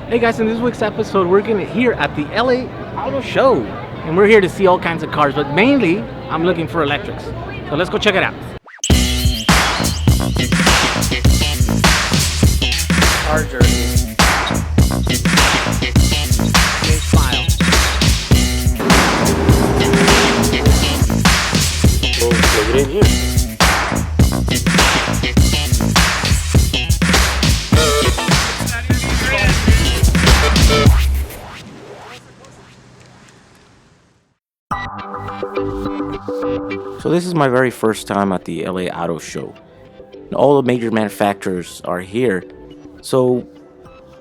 Hey guys, in this week's episode, we're here at the LA Auto Show. And we're here to see all kinds of cars, but mainly, I'm looking for electrics. So let's go check it out. Car journey. File. We'll plug it in here. So this is my very first time at the LA Auto Show. All the major manufacturers are here, so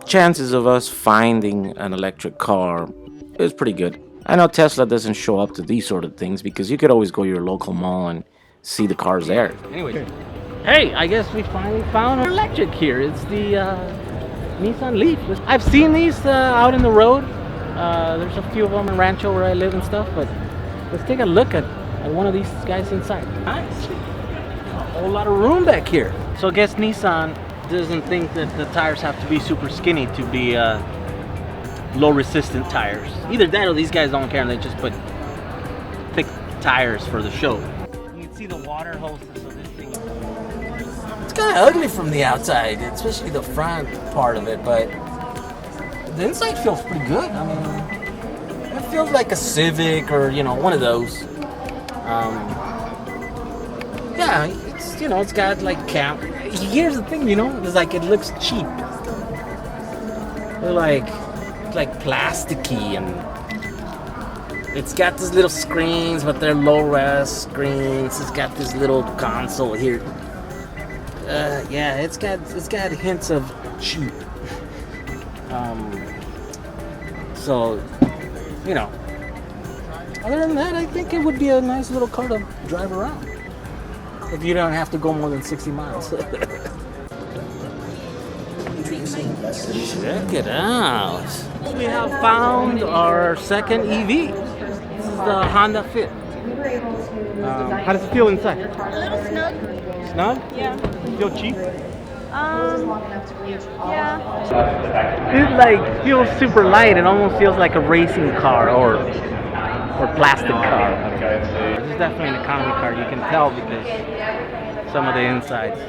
chances of us finding an electric car is pretty good. I know Tesla doesn't show up to these sort of things because you could always go to your local mall and see the cars there. Anyways, hey, I guess we finally found an electric here. It's the Nissan Leaf. I've seen these out in the road. There's a few of them in Rancho where I live and stuff, but let's take a look at one of these guys inside. Nice. A whole lot of room back here. So I guess Nissan doesn't think that the tires have to be super skinny to be low resistant tires. Either that or these guys don't care and they just put thick tires for the show. You can see the water hoses of this thing. It's kind of ugly from the outside, especially the front part of it, but the inside feels pretty good. I mean, it feels like a Civic or, one of those. Yeah, it's got like cam. Here's the thing, it's like it looks cheap. They're like plasticky, and it's got these little screens, but they're low-res screens. It's got this little console here. Yeah, it's got hints of cheap. So, other than that, I think it would be a nice little car to drive around if you don't have to go more than 60 miles. Check it out. We have found our second EV. This is the Honda Fit. How does it feel inside? A little snug. Snug? Yeah. Feel cheap? Yeah. It feels super light. It almost feels like a racing car or plastic car. This is definitely an economy car. You can tell because some of the insides.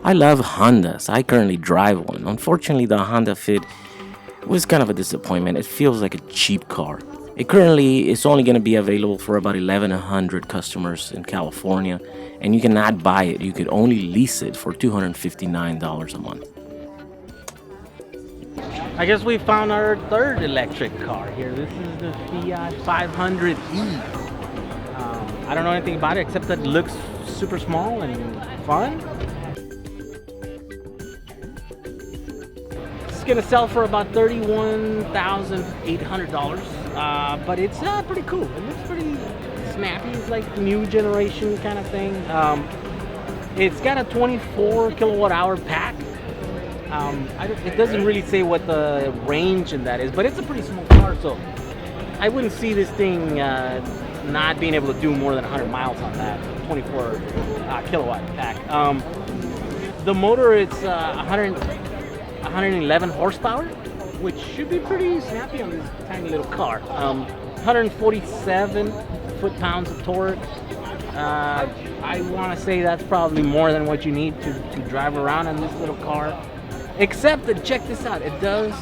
I love Hondas. I currently drive one. Unfortunately, the Honda Fit was kind of a disappointment. It feels like a cheap car. It currently is only going to be available for about 1,100 customers in California, and you cannot buy it. You could only lease it for $259 a month. I guess we found our third electric car here. This is the Fiat 500e. I don't know anything about it except that it looks super small and fun. It's gonna sell for about $31,800, but it's pretty cool. It looks pretty snappy. It's like new generation kind of thing. It's got a 24 kilowatt hour pack. It doesn't really say what the range in that is, but it's a pretty small car, so I wouldn't see this thing not being able to do more than 100 miles on that 24 kilowatt pack. The motor, it's 111 horsepower, which should be pretty snappy on this tiny little car. 147 foot-pounds of torque. I want to say that's probably more than what you need to drive around in this little car. Except that, check this out, it does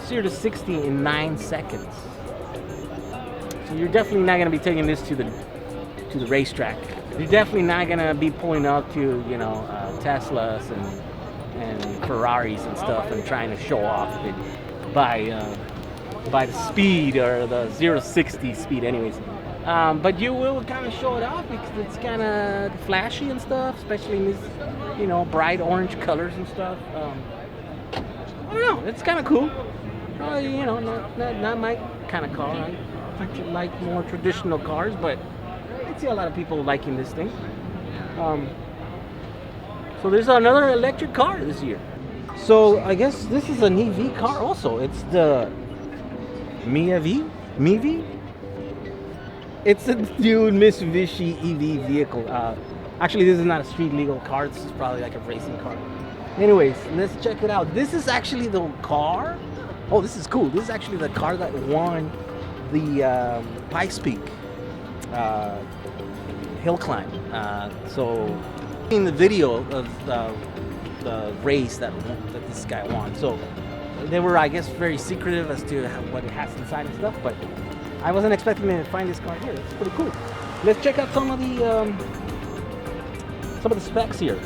0 to 60 in 9 seconds. So you're definitely not going to be taking this to the racetrack. You're definitely not going to be pulling up to, Teslas and Ferraris and stuff and trying to show off it by the speed or the 0 to 60 speed anyways. But you will kind of show it off because it's kind of flashy and stuff, especially in these, bright orange colors and stuff. I don't know, it's kind of cool. Not my kind of car. I like more traditional cars, but I see a lot of people liking this thing. So there's another electric car this year. So I guess this is an EV car also. It's the Miyavi? It's a new Mitsubishi EV vehicle. Actually, this is not a street legal car. This is probably like a racing car. Anyways, let's check it out. This is actually the car. Oh, this is cool. This is actually the car that won the Pikes Peak hill climb. So, in the video of the race that this guy won. So, they were, I guess, very secretive as to what it has inside and stuff. But I wasn't expecting to find this car here. It's pretty cool. Let's check out some of the specs here.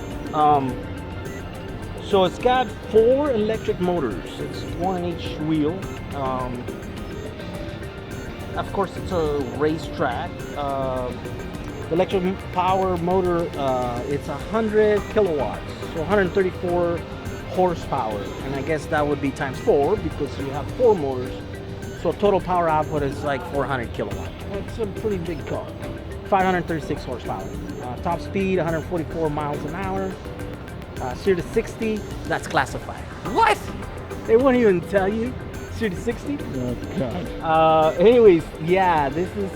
So it's got 4 electric motors. It's one on each wheel. Of course, it's a racetrack. The electric power motor, it's 100 kilowatts, so 134 horsepower, and I guess that would be times 4 because you have 4 motors. So total power output is like 400 kilowatts. It's a pretty big car. 536 horsepower. Top speed 144 miles an hour. 0 to 60, that's classified. What? They won't even tell you. 0 to 60? Oh God. Anyways, yeah, this is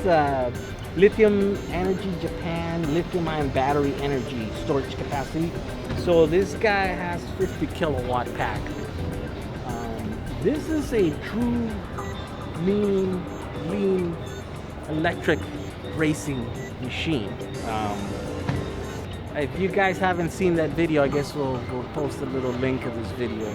Lithium Energy Japan lithium-ion battery energy storage capacity. So this guy has 50 kilowatt pack. This is a true lean electric racing machine. If you guys haven't seen that video, I guess we'll post a little link of this video.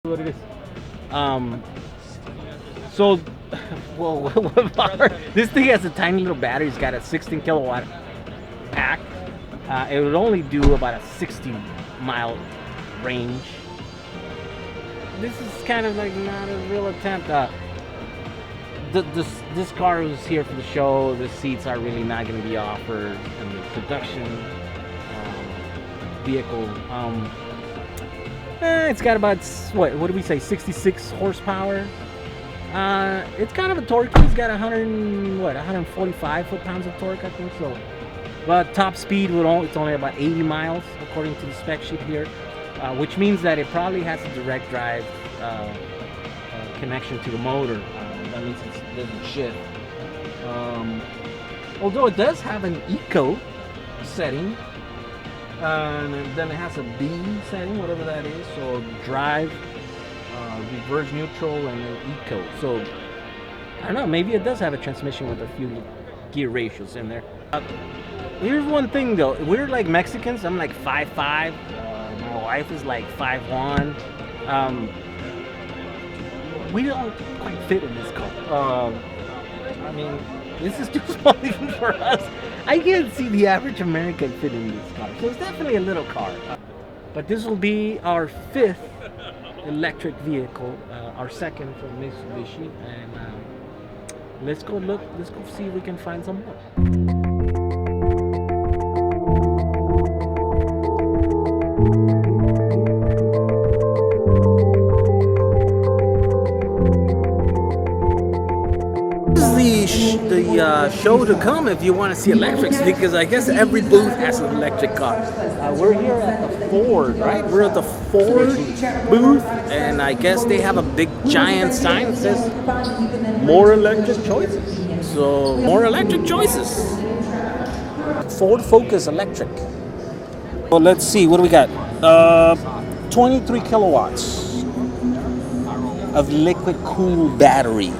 What it is. So, well, this thing has a tiny little battery. It's got a 16 kilowatt pack. It would only do about a 60-mile range. This is kind of like not a real attempt. This car was here for the show. The seats are really not going to be offered in the production vehicle. It's got about, what do we say, 66 horsepower. It's kind of a torque. It's got 145 foot-pounds of torque, I think so. But top speed it's only about 80 miles according to the spec sheet here, which means that it probably has a direct drive connection to the motor. That means it doesn't shift. Although it does have an eco setting. And then it has a B setting, whatever that is. So drive, reverse neutral, and then eco. So I don't know, maybe it does have a transmission with a few gear ratios in there. Here's one thing though, we're like Mexicans. I'm like 5'5". My wife is like 5'1". We don't quite fit in this car. I mean, this is too small even for us. I can't see the average American fit in this car. So it's definitely a little car. But this will be our 5th electric vehicle, our second from Mitsubishi. And let's go see if we can find some more. The show to come if you want to see electrics, because I guess every booth has an electric car. We're here at the Ford, right? We're at the Ford booth, and I guess they have a big giant sign that says more electric choices. So, more electric choices. Ford Focus electric. Well, let's see, what do we got? 23 kilowatts of liquid cooled battery.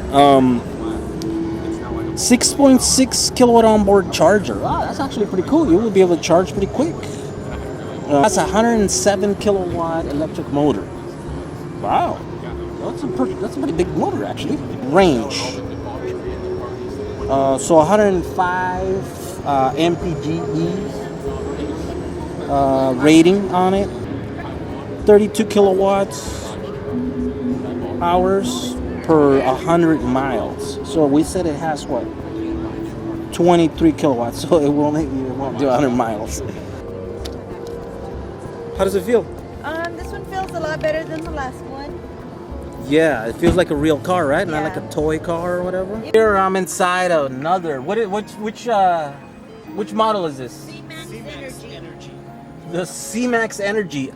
6.6 kilowatt onboard charger. Wow, that's actually pretty cool. You will be able to charge pretty quick. That's a 107 kilowatt electric motor. Wow, that's a pretty big motor actually. Range. So 105 mpge rating on it. 32 kilowatts hours per 100 miles. So we said it has what? 23 kilowatts, so it won't do 100 miles. How does it feel? This one feels a lot better than the last one. Yeah, it feels like a real car, right? Not like Yeah. a toy car or whatever. Here I'm inside another. Which model is this? C-Max Energy. The C-Max Energy.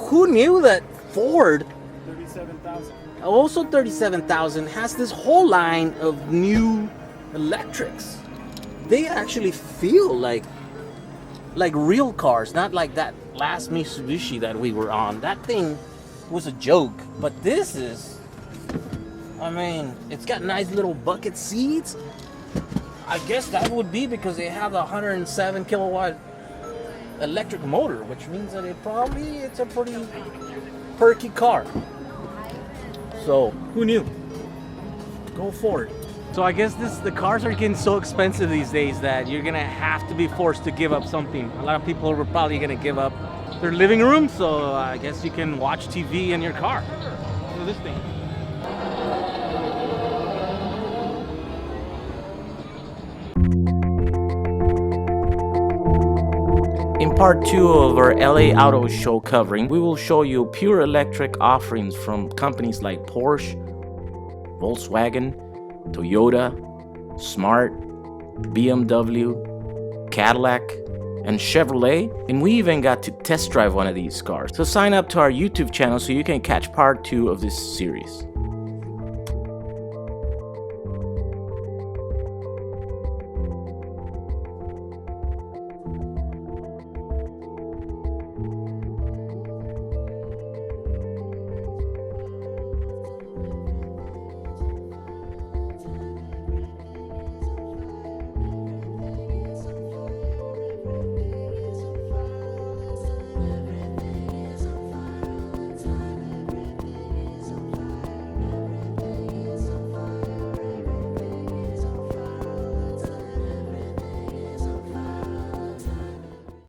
Who knew that Ford, 37,000. also 37,000, has this whole line of new electrics? They actually feel like real cars, not like that last Mitsubishi that we were on. That thing was a joke, but this is, I mean, it's got nice little bucket seats. I guess that would be because they have a 107 kilowatt electric motor, which means that it's a pretty perky car. So who knew? Go Ford. So I guess the cars are getting so expensive these days that you're gonna have to be forced to give up something. A lot of people are probably gonna give up their living room, so I guess you can watch TV in your car. Look at this thing. In part 2 of our LA Auto Show covering, we will show you pure electric offerings from companies like Porsche, Volkswagen, Toyota, Smart, BMW, Cadillac, and Chevrolet, and we even got to test drive one of these cars. So sign up to our YouTube channel so you can catch part 2 of this series.